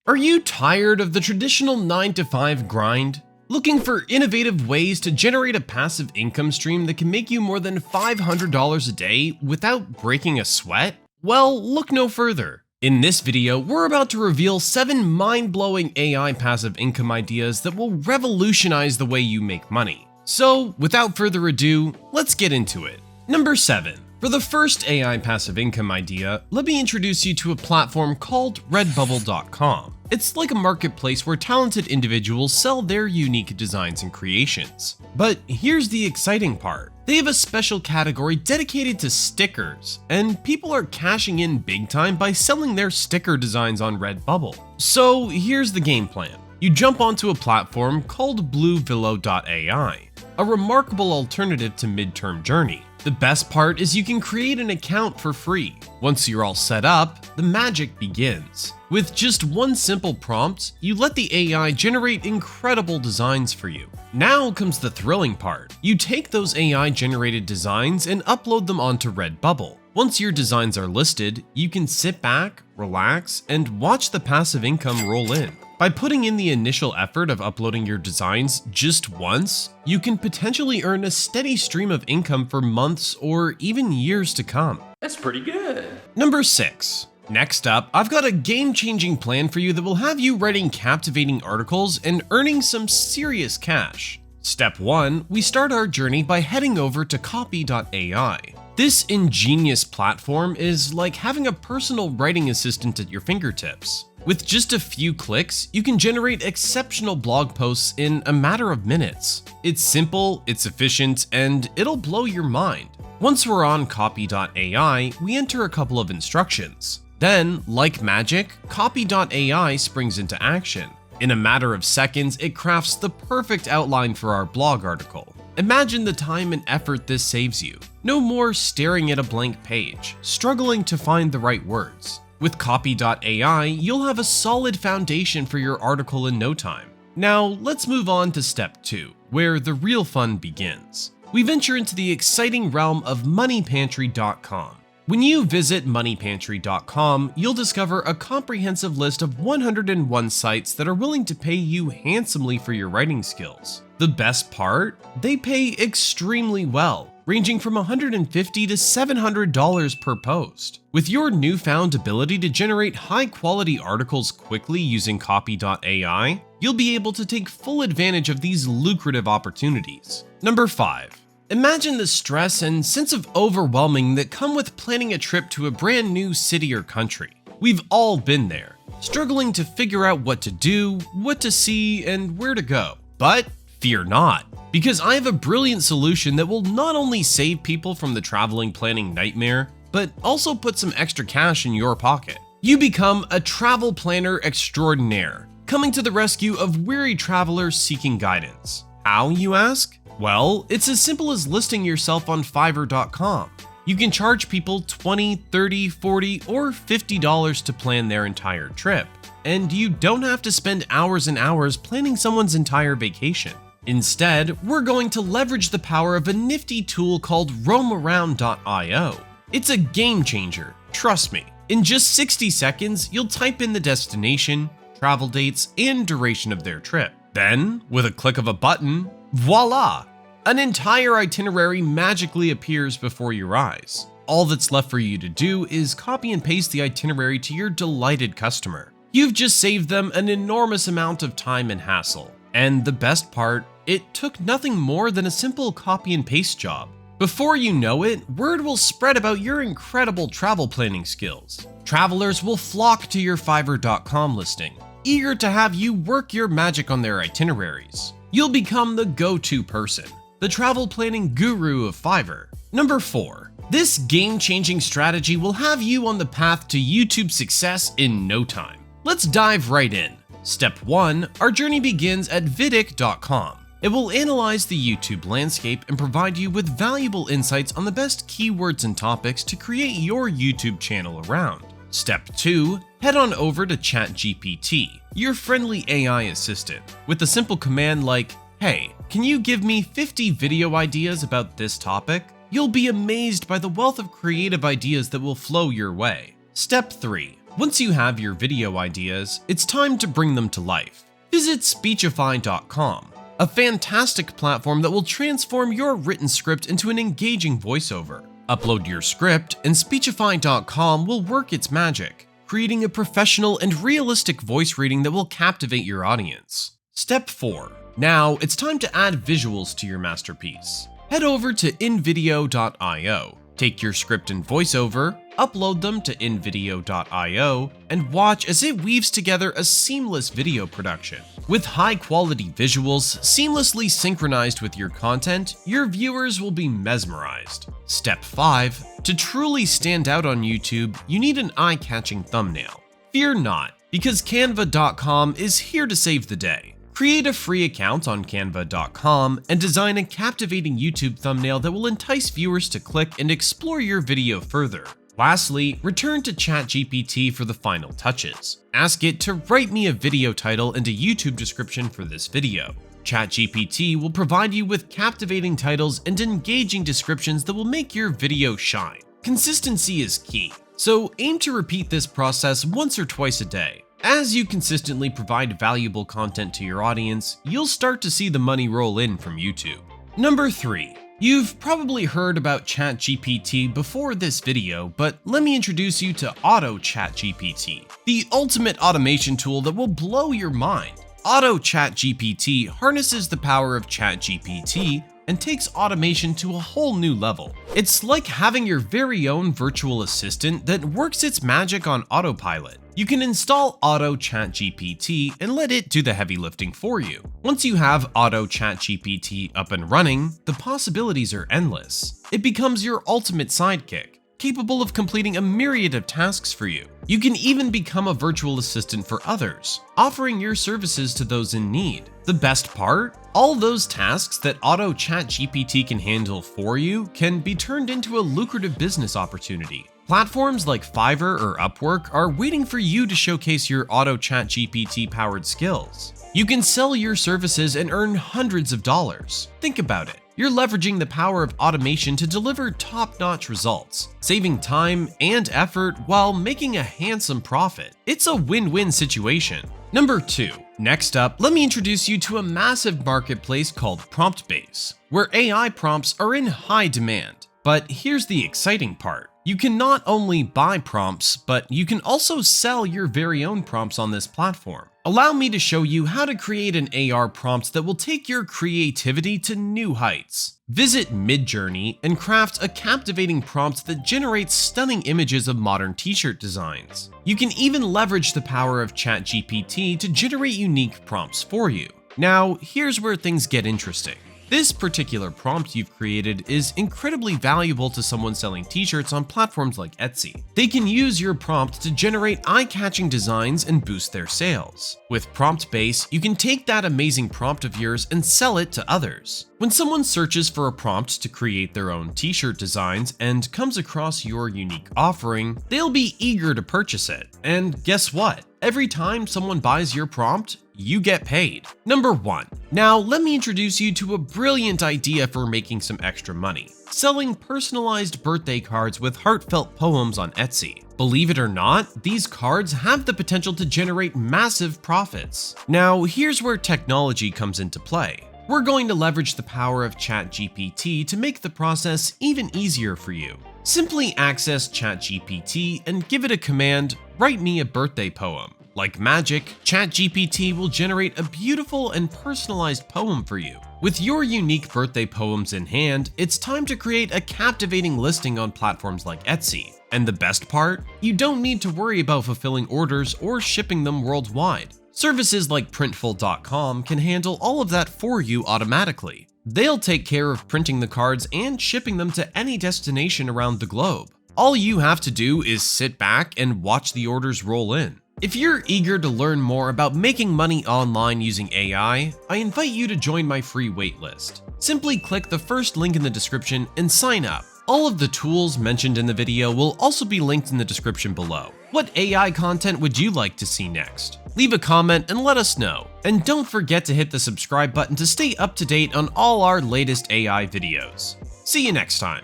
Are you tired of the traditional 9 to 5 grind? Looking for innovative ways to generate a passive income stream that can make you more than $500 a day without breaking a sweat? Well, look no further. In this video, we're about to reveal 7 mind-blowing AI passive income ideas that will revolutionize the way you make money. So, without further ado, let's get into it. Number 7. For the first AI passive income idea, let me introduce you to a platform called Redbubble.com. It's like a marketplace where talented individuals sell their unique designs and creations. But here's the exciting part. They have a special category dedicated to stickers, and people are cashing in big time by selling their sticker designs on Redbubble. So here's the game plan. You jump onto a platform called bluevillo.ai, a remarkable alternative to MidJourney. The best part is you can create an account for free. Once you're all set up, the magic begins. With just one simple prompt, you let the AI generate incredible designs for you. Now comes the thrilling part. You take those AI generated designs and upload them onto Redbubble. Once your designs are listed, you can sit back, relax, and watch the passive income roll in. By putting in the initial effort of uploading your designs just once, you can potentially earn a steady stream of income for months or even years to come. That's pretty good. Number 6. Next up, I've got a game-changing plan for you that will have you writing captivating articles and earning some serious cash. Step 1, we start our journey by heading over to copy.ai. This ingenious platform is like having a personal writing assistant at your fingertips. With just a few clicks, you can generate exceptional blog posts in a matter of minutes. It's simple, it's efficient, and it'll blow your mind. Once we're on copy.ai, we enter a couple of instructions. Then, like magic, copy.ai springs into action. In a matter of seconds, it crafts the perfect outline for our blog article. Imagine the time and effort this saves you. No more staring at a blank page, struggling to find the right words. With copy.ai, you'll have a solid foundation for your article in no time. Now, let's move on to step 2, where the real fun begins. We venture into the exciting realm of moneypantry.com. When you visit moneypantry.com, you'll discover a comprehensive list of 101 sites that are willing to pay you handsomely for your writing skills. The best part? They pay extremely well, ranging from $150 to $700 per post. With your newfound ability to generate high-quality articles quickly using copy.ai, you'll be able to take full advantage of these lucrative opportunities. Number 5. Imagine the stress and sense of overwhelming that come with planning a trip to a brand new city or country. We've all been there, struggling to figure out what to do, what to see, and where to go. But fear not, because I have a brilliant solution that will not only save people from the traveling planning nightmare, but also put some extra cash in your pocket. You become a travel planner extraordinaire, coming to the rescue of weary travelers seeking guidance. How, you ask? Well, it's as simple as listing yourself on Fiverr.com. You can charge people $20, $30, $40, or $50 to plan their entire trip, and you don't have to spend hours and hours planning someone's entire vacation. Instead, we're going to leverage the power of a nifty tool called roamaround.io. It's a game changer, trust me. In just 60 seconds, you'll type in the destination, travel dates, and duration of their trip. Then, with a click of a button, voila! An entire itinerary magically appears before your eyes. All that's left for you to do is copy and paste the itinerary to your delighted customer. You've just saved them an enormous amount of time and hassle. And the best part, it took nothing more than a simple copy and paste job. Before you know it, word will spread about your incredible travel planning skills. Travelers will flock to your Fiverr.com listing, eager to have you work your magic on their itineraries. You'll become the go-to person, the travel planning guru of Fiverr. Number 4. This game-changing strategy will have you on the path to YouTube success in no time. Let's dive right in. Step 1, our journey begins at vidic.com. It will analyze the YouTube landscape and provide you with valuable insights on the best keywords and topics to create your YouTube channel around. Step 2, head on over to ChatGPT, your friendly AI assistant, with a simple command like, "Hey, can you give me 50 video ideas about this topic?" You'll be amazed by the wealth of creative ideas that will flow your way. Step 3, Once you have your video ideas, it's time to bring them to life. Visit Speechify.com, a fantastic platform that will transform your written script into an engaging voiceover. Upload your script, and Speechify.com will work its magic, creating a professional and realistic voice reading that will captivate your audience. Step 4. Now it's time to add visuals to your masterpiece. Head over to invideo.io. Take your script and voiceover, upload them to invideo.io, and watch as it weaves together a seamless video production. With high-quality visuals seamlessly synchronized with your content, your viewers will be mesmerized. Step 5. To truly stand out on YouTube, you need an eye-catching thumbnail. Fear not, because Canva.com is here to save the day. Create a free account on Canva.com and design a captivating YouTube thumbnail that will entice viewers to click and explore your video further. Lastly, return to ChatGPT for the final touches. Ask it to write me a video title and a YouTube description for this video. ChatGPT will provide you with captivating titles and engaging descriptions that will make your video shine. Consistency is key, so aim to repeat this process once or twice a day. As you consistently provide valuable content to your audience, you'll start to see the money roll in from YouTube. Number 3. You've probably heard about ChatGPT before this video, but let me introduce you to AutoGPT, the ultimate automation tool that will blow your mind. AutoGPT harnesses the power of ChatGPT and takes automation to a whole new level. It's like having your very own virtual assistant that works its magic on autopilot. You can install AutoGPT and let it do the heavy lifting for you. Once you have AutoGPT up and running, the possibilities are endless. It becomes your ultimate sidekick, capable of completing a myriad of tasks for you. You can even become a virtual assistant for others, offering your services to those in need. The best part? All those tasks that AutoGPT can handle for you can be turned into a lucrative business opportunity. Platforms like Fiverr or Upwork are waiting for you to showcase your AutoGPT-powered skills. You can sell your services and earn hundreds of dollars. Think about it. You're leveraging the power of automation to deliver top-notch results, saving time and effort while making a handsome profit. It's a win-win situation. Number 2. Next up, let me introduce you to a massive marketplace called PromptBase, where AI prompts are in high demand. But here's the exciting part. You can not only buy prompts, but you can also sell your very own prompts on this platform. Allow me to show you how to create an AR prompt that will take your creativity to new heights. Visit MidJourney and craft a captivating prompt that generates stunning images of modern t-shirt designs. You can even leverage the power of ChatGPT to generate unique prompts for you. Now, here's where things get interesting. This particular prompt you've created is incredibly valuable to someone selling t-shirts on platforms like Etsy. They can use your prompt to generate eye-catching designs and boost their sales. With PromptBase, you can take that amazing prompt of yours and sell it to others. When someone searches for a prompt to create their own t-shirt designs and comes across your unique offering, they'll be eager to purchase it. And guess what? Every time someone buys your prompt, you get paid. Number 1. Now let me introduce you to a brilliant idea for making some extra money. Selling personalized birthday cards with heartfelt poems on Etsy. Believe it or not, these cards have the potential to generate massive profits. Now here's where technology comes into play. We're going to leverage the power of ChatGPT to make the process even easier for you. Simply access ChatGPT and give it a command, "Write me a birthday poem." Like magic, ChatGPT will generate a beautiful and personalized poem for you. With your unique birthday poems in hand, it's time to create a captivating listing on platforms like Etsy. And the best part? You don't need to worry about fulfilling orders or shipping them worldwide. Services like Printful.com can handle all of that for you automatically. They'll take care of printing the cards and shipping them to any destination around the globe. All you have to do is sit back and watch the orders roll in. If you're eager to learn more about making money online using AI, I invite you to join my free waitlist. Simply click the first link in the description and sign up. All of the tools mentioned in the video will also be linked in the description below. What AI content would you like to see next? Leave a comment and let us know. And don't forget to hit the subscribe button to stay up to date on all our latest AI videos. See you next time.